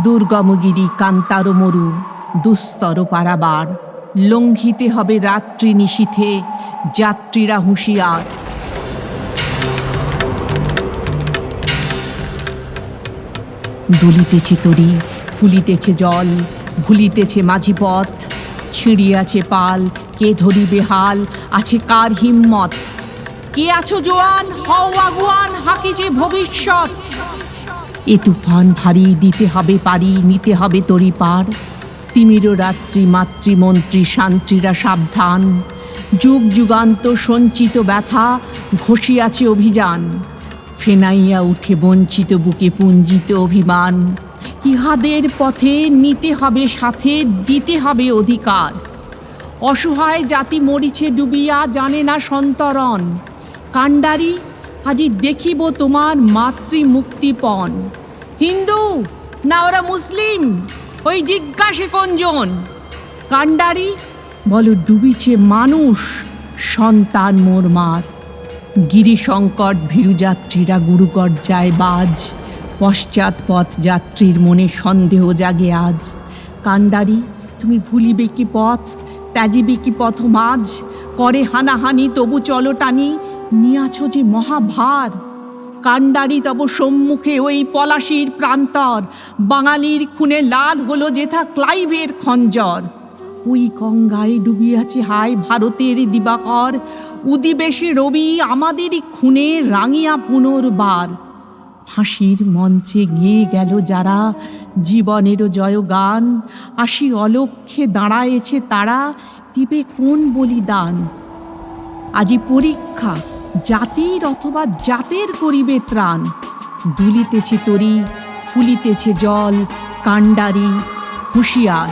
দুর্গমগিরি কান্তার মরু দুস্তর পারাবার, লঙ্ঘিতে হবে রাত্রি নিশীথে যাত্রীরা হুঁশিয়ার। দুলিতেছে তরি, ফুলিতেছে জল, ভুলিতেছে মাঝি পথ, ছিঁড়িয়াছে পাল, কে ধরিবে হাল, আছে কার হিম্মত? কে আছো জোয়ান, হও আগুয়ান, হাকিছে ভবিষ্যৎ। এ তুফান ভারী, দিতে হবে পারি, নিতে হবে তরি পার। তিমির রাত্রি মাতৃমন্ত্রী শান্ত্রীরা সাবধান, যুগ যুগান্ত সঞ্চিত ব্যথা ঘষিয়াছে অভিযান। ফেনাইয়া উঠে বঞ্চিত বুকে পুঞ্জিত অভিমান, ইহাদের পথে নিতে হবে সাথে, দিতে হবে অধিকার। অসহায় জাতি মরিছে ডুবিয়া, জানে না সন্তরণ। কাণ্ডারি, আজি দেখিব তোমার মাতৃমুক্তিপণ। হিন্দু না ওরা মুসলিম, ওই জিজ্ঞাসে কোনজন? কাণ্ডারি, বলো ডুবিছে মানুষ, সন্তান মোর মার। গিরিশঙ্কট ভীরুযাত্রীরা গুরুগর্জায় বাজ, পশ্চাৎ পথ যাত্রীর মনে সন্দেহ জাগে আজ। কাণ্ডারি, তুমি ভুলিবে কি পথ, ত্যাজিবে কি পথ মাঝ? করে হানাহানি তবু চলো টানি, নিয়াছ যে মহাভার। কাণ্ডারি, তব সম্মুখে ওই পলাশির প্রান্তর, বাঙালির খুনে লাল হলো যেথা ক্লাইভের খঞ্জর। ওই গঙ্গায় ডুবিয়াছে হায় ভারতের দিবাকর, উদিবেশে রবি আমাদেরই খুনে রাঙিয়া পুনর্বার। ফাঁসির মঞ্চে গিয়ে গেল যারা জীবনেরও জয়গান, আসি অলক্ষ্যে দাঁড়ায়েছে তারা, দিবে কোন বলিদান? আজি পরীক্ষা, জাতির অথবা জাতের করিবে ত্রাণ। দুলিতেছে তরি, ফুলিতেছে জল, কাণ্ডারি হুঁশিয়ার।